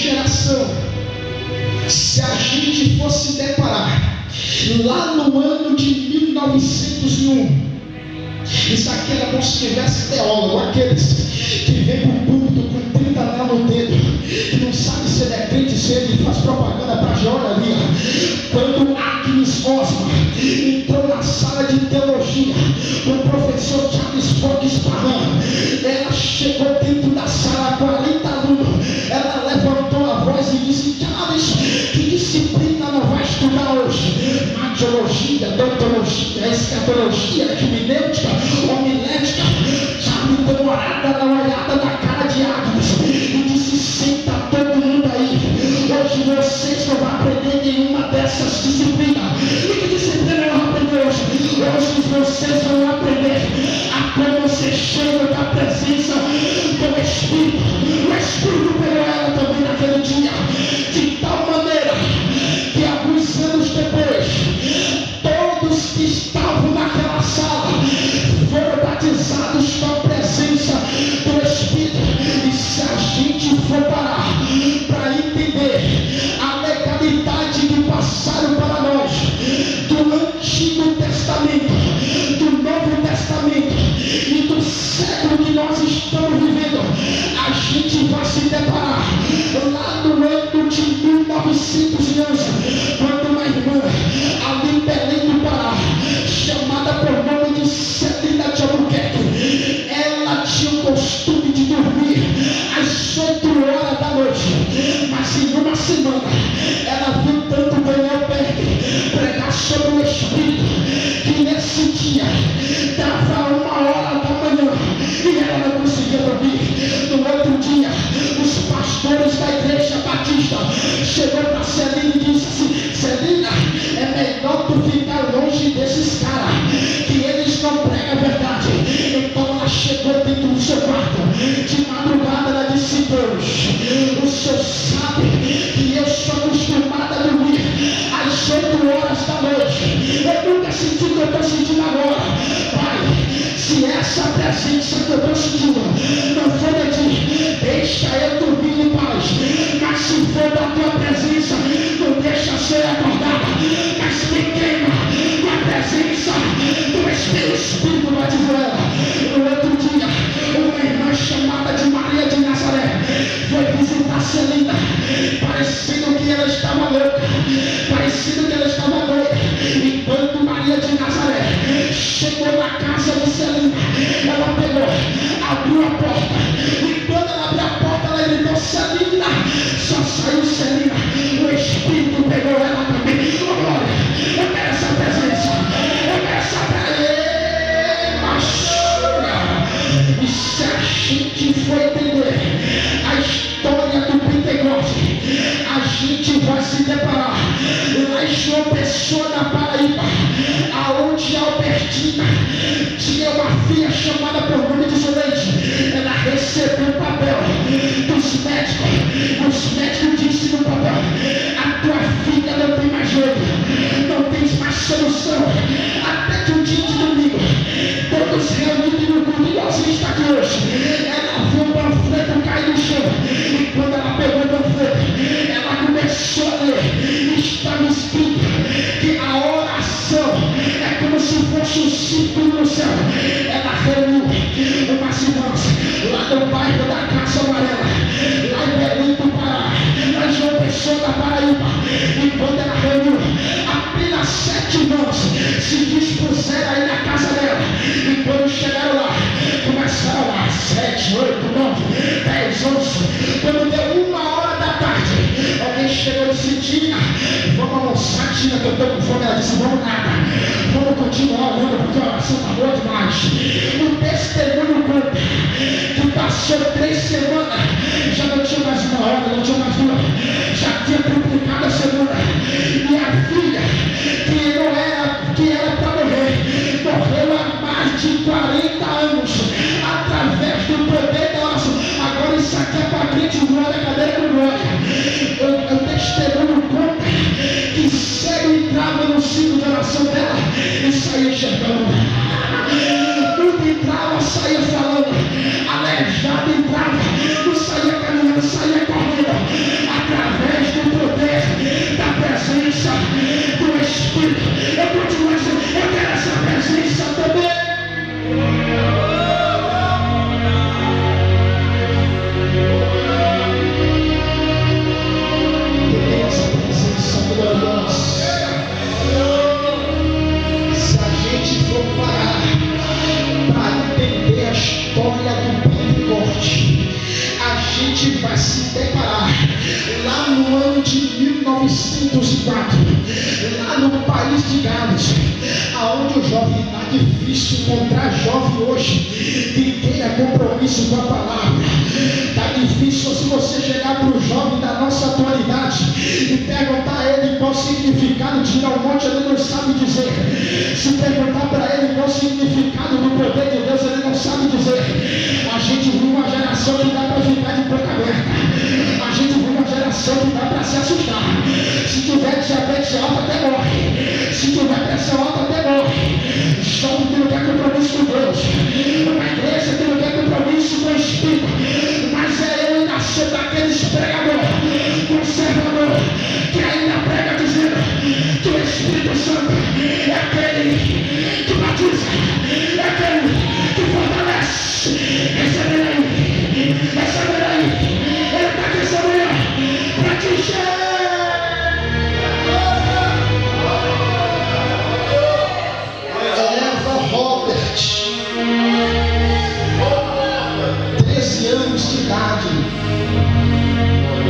geração, se a gente fosse deparar lá no ano de 1901, isso aqui era bom se tivesse teólogo, aqueles que vem para o púlpito com 30 anos no dedo, que não sabe se ele é crente, se ele faz propaganda para Jorge ali. Quando Agnes Osma entrou na sala de teologia com o professor Charles Fox Parham, ela chegou dentro da sala, 40 alunos, ela levantou a voz e disse: Charles, que disciplina não vai estudar hoje? Magiologia, doutologia, escatologia, hermenêutica, homilética. Charles deu uma olhada na cara de Agnes e disse: senta todo mundo aí, hoje vocês não vão aprender nenhuma dessas disciplinas. E que disciplina eu vou aprender hoje? Hoje vocês vão aprender a como ser cheio da presença do Espírito. O Espírito pegou ela também naquele dia, de tal maneira que alguns anos depois, todos que estavam naquela sala foram batizados com a presença do Espírito. E se a gente for parar para entender a legalidade que passaram para nós do Antigo Testamento, do Novo Testamento e do século que nós estamos vivendo, a gente vai se deparar lá no ano de 1911, quando uma irmã ali em Belém do Pará, chamada por nome de Celina de Albuquerque, ela tinha o costume de dormir às 8 horas da noite, mas em uma semana ela viu tanto Daniel Berg pregar sobre o Espírito, que nesse dia dava 1 hora da manhã e ela não conseguia dormir. No outro dia, os pastores da igreja batista chegou para Celina e disse assim: Celina, é melhor tu ficar longe desses caras, que eles não pregam a verdade. Então ela chegou dentro do seu quarto de madrugada, ela disse: Deus, o Senhor sabe que eu sou acostumada a dormir às 8 horas da noite, eu nunca senti o que eu estou sentindo agora. Pai, se essa presença que eu estou sentindo não for de ti, deixa eu dormir em paz, mas se for da tua presença, não deixa ser acordada, mas me queima com a presença do Espírito. Batizou ela. No outro dia, uma irmã chamada de Maria de Nazaré foi visitar Celina, parecendo que ela estava louca, parecendo que ela estava doida. E quando Maria de Nazaré chegou na casa de Celina, ela pegou, abriu a porta, e quando ela abriu a porta, ela gritou: Celina! Só saiu Celina, o Espírito pegou ela também. Oh, glória, eu quero essa presença, eu quero essa presença. E se a gente for entender a história do Pentecoste, a gente vai se deparar lá em João Pessoa, na Paraíba, aonde Albertina tinha uma filha chamada por nome de Zuleide. Ela recebeu o papel dos médicos. Os médicos disseram no papel: a tua filha não tem mais jeito, não tem mais solução. Até que um dia de domingo, todos reunidos no culto, e você está aqui hoje, ela viu o panfleto cair no chão, e quando ela pegou o panfleto, ela começou a ler, e estava escrito que a oração é como se fosse um círculo no céu. Ela reuniu umas irmãs lá no bairro da Casa Amarela, lá em Belém do Pará, lá em João Pessoa da Paraíba. E quando ela reuniu, apenas 7 irmãos se dispuseram aí na casa dela. E quando chegaram lá, começaram lá 7, 8, 9, 10, 11. Quando deu 1 hora da tarde, alguém chegou e disse: Tina, vamos almoçar, Tina, que eu estou com fome. Ela disse: vamos nada, vamos continuar orando, porque a oração está boa demais. O testemunho conta que passou 3 semanas, já não tinha mais 1 hora, não tinha mais 2, já tinha triplicado a semana. E a filha, que era para morrer, morreu há mais de 40 anos, através do poder da oração. Agora isso aqui é para crente, glória, cadeira com glória. O testemunho conta que cego entrava no ciclo de oração dela e saía enxergando. Mudo entrava, saía falando. Aleijado entrava, não saía caminhando, saía correndo. 1904, lá no país de Gales, aonde o jovem está difícil encontrar jovem hoje que tenha compromisso com a palavra. Está difícil se você chegar para o jovem da nossa atualidade e perguntar a ele qual o significado de ir ao monte, ele não sabe dizer. Se perguntar para ele qual o significado do poder de Deus, ele não sabe dizer. A gente vive uma geração que dá para ficar de boca aberta. A gente vive uma geração que dá para se assustar. Se tiver diabetes alta, até morre. Se tiver pressão alta, até morre. Jovem que não quer compromisso com Deus. Uma igreja que não quer compromisso com o Espírito. Mas eu ainda sou daqueles pregadores conservador que ainda prega dizendo que o Espírito Santo é aquele que batiza, é aquele que fortalece. Recebe aí, ele está aqui essa manhã para te encher. Eva Robert, 13 anos de idade,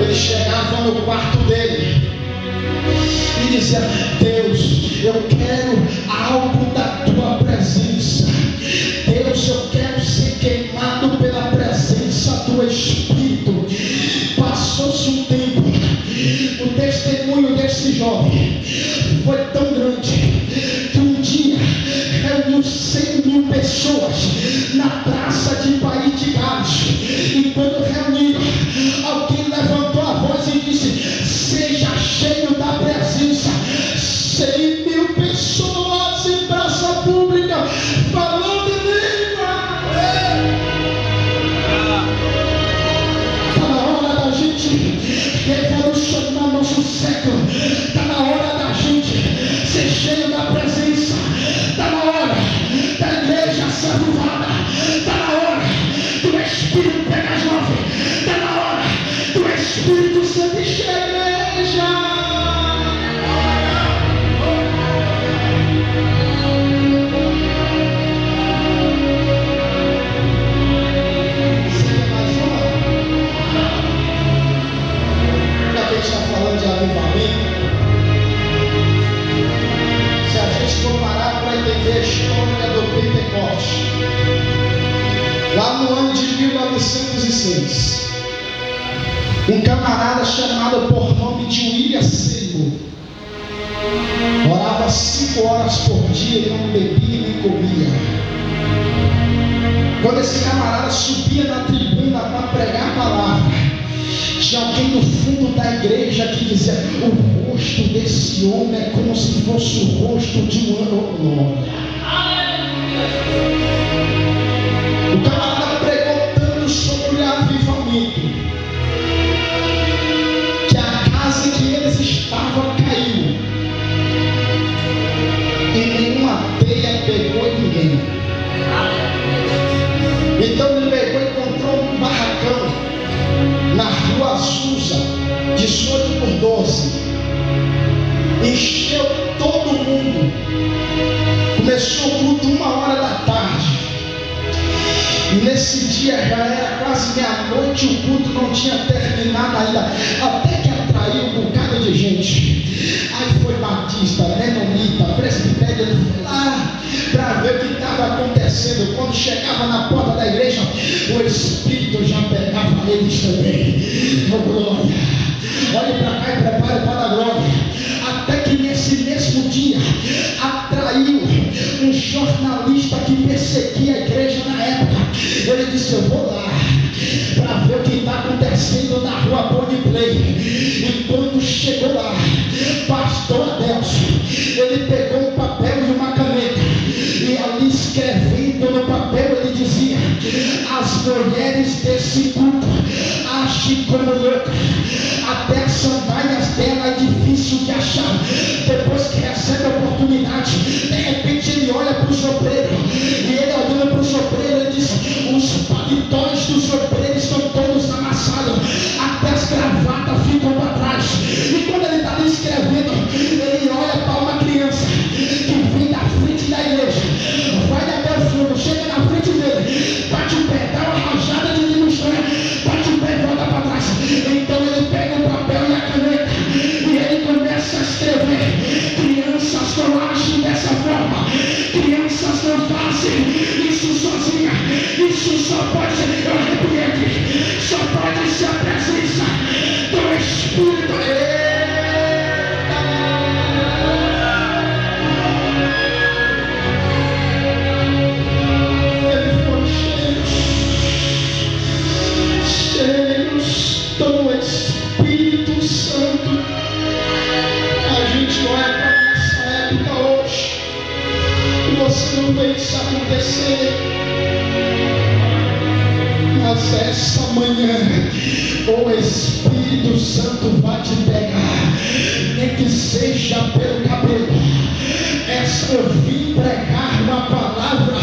ele chegava no quarto dele e dizia: Deus, eu quero algo da tua presença. Deus, eu quero ser queimado pela presença do Espírito. Passou-se um tempo, o testemunho desse jovem foi tão grande que um dia reuniu 100.000 pessoas na praça de País de Gales. E quando reuniram, alguém levantou a voz e disse: seja cheio da presença. 100.000 pessoas em praça pública falando em língua. Está na hora da gente revolucionar nosso século. Está na hora da gente ser cheio da presença. Está na hora da igreja ser avivada. Está na hora do Espírito pegar jovem. Está na hora do Espírito Santo encher a igreja. Está falando de avivamento. Se a gente for parar para entender a história do Pentecoste, lá no ano de 1906, um camarada chamado por nome de William Seymour orava 5 horas por dia e não bebia nem comia. Quando esse camarada subia na tribuna para pregar a palavra, tinha alguém no fundo da igreja que dizia: o rosto desse homem é como se fosse o rosto de um anão. O camarada pregou tanto sobre o avivamento que a casa em que eles estavam caiu e nenhuma teia pegou em ninguém. Então ele pegou e encontrou um barracão na rua Azusa, 18 por 12, encheu todo mundo. Começou o culto 1h da tarde, e nesse dia já era quase meia-noite, o culto não tinha terminado ainda, até que atraiu um bocado de gente. Aí foi batista, menonita, presbitério, ele foi lá para ver o que estava acontecendo. Quando chegava na porta da igreja, o Espírito já pegava eles também. Oh, glória! Olhe para cá e prepare para a glória. Até que nesse mesmo dia atraiu um jornalista que perseguia a igreja na época. Ele disse: eu vou lá para ver o que está acontecendo na rua Boniplay. E quando chegou lá, pastor Adelson, ele pegou um papel e uma caneta, e ali escrevendo no papel ele dizia: as mulheres desse culto agem como loucas, até as sandálias dela é difícil de achar. Depois que recebe a oportunidade, de repente ele olha para os obreiros, e ele olhando para os obreiros, ele diz: os paletós dos obreiros estão todos amassados, até as gravatas ficam para trás. E quando ele está ali escrevendo, ele olha para uma criança que vem da frente da igreja, vai até o fundo, chega na frente dele, bate o pé, dá uma rajada de no chão, bate o pé e volta para trás. Então ele pega o papel e a caneta, e ele começa não vê isso acontecer. Mas essa manhã o Espírito Santo vai te pegar, nem que seja pelo cabelo. Eu vim pregar uma palavra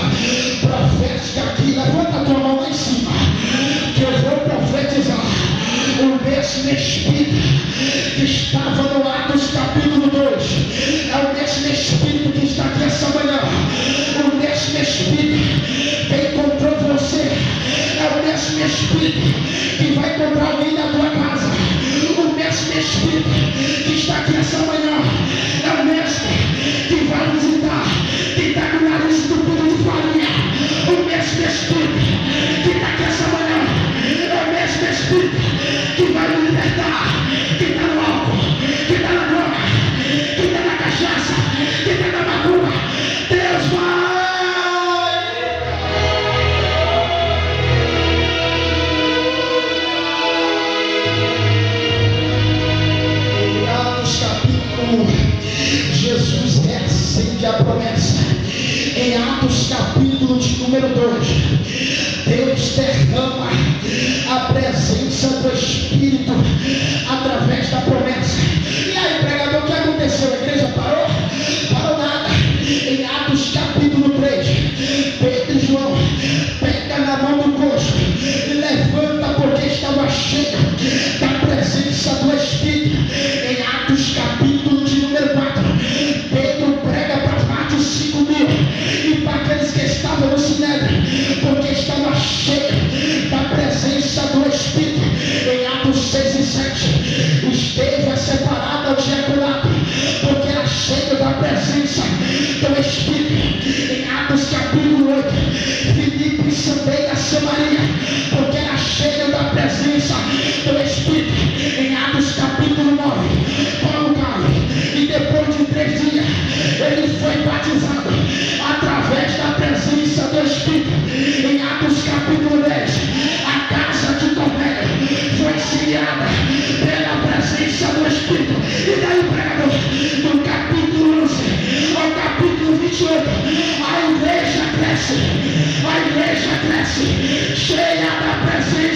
profética aqui. Levanta a tua mão lá em cima, que eu vou profetizar. O mesmo Espírito que estava no Atos capítulo 2 é o mesmo Espírito que está aqui essa manhã. O mesmo Espírito que encontrou você é o mesmo Espírito que vai encontrar alguém na tua casa. O mesmo Espírito que está aqui essa manhã é o mesmo que vai visitar quem está com o nariz entupido de farinha. O mesmo Espírito que está aqui essa manhã é o mesmo Espírito que vai me libertar. Que está no álcool, que está na droga, que está na cachaça, que está na macumba. Deus vai. Em Atos capítulo 1, Jesus reacende a promessa. Em Atos capítulo de número 2, Deus derrama a presença do Espírito através da promessa. E aí, pregador, o que aconteceu? A igreja parou? Parou nada. Em Atos capítulo 3, Pedro e João pega na mão do coxo e levanta, porque estava cheio da presença do Espírito. Em Atos capítulo de número 4, Pedro prega para mais de 5 mil e para aqueles que estavam no Sinédrio, porque estava cheio da presença do Espírito. Em Atos 6 e 7, esteja separado ao diaconato, porque era cheio da presença do Espírito. Em Atos capítulo 8, Filipe também a Samaria, porque era cheio da presença do Espírito. Em Atos capítulo 9, Paulo cai e depois de 3 dias ele foi batizado através da presença do Espírito. Em Atos capítulo 10, a casa de Cornélio foi auxiliada pela presença do Espírito. E daí, pregador, do capítulo 11 ao capítulo 28, a igreja cresce, cheia da presença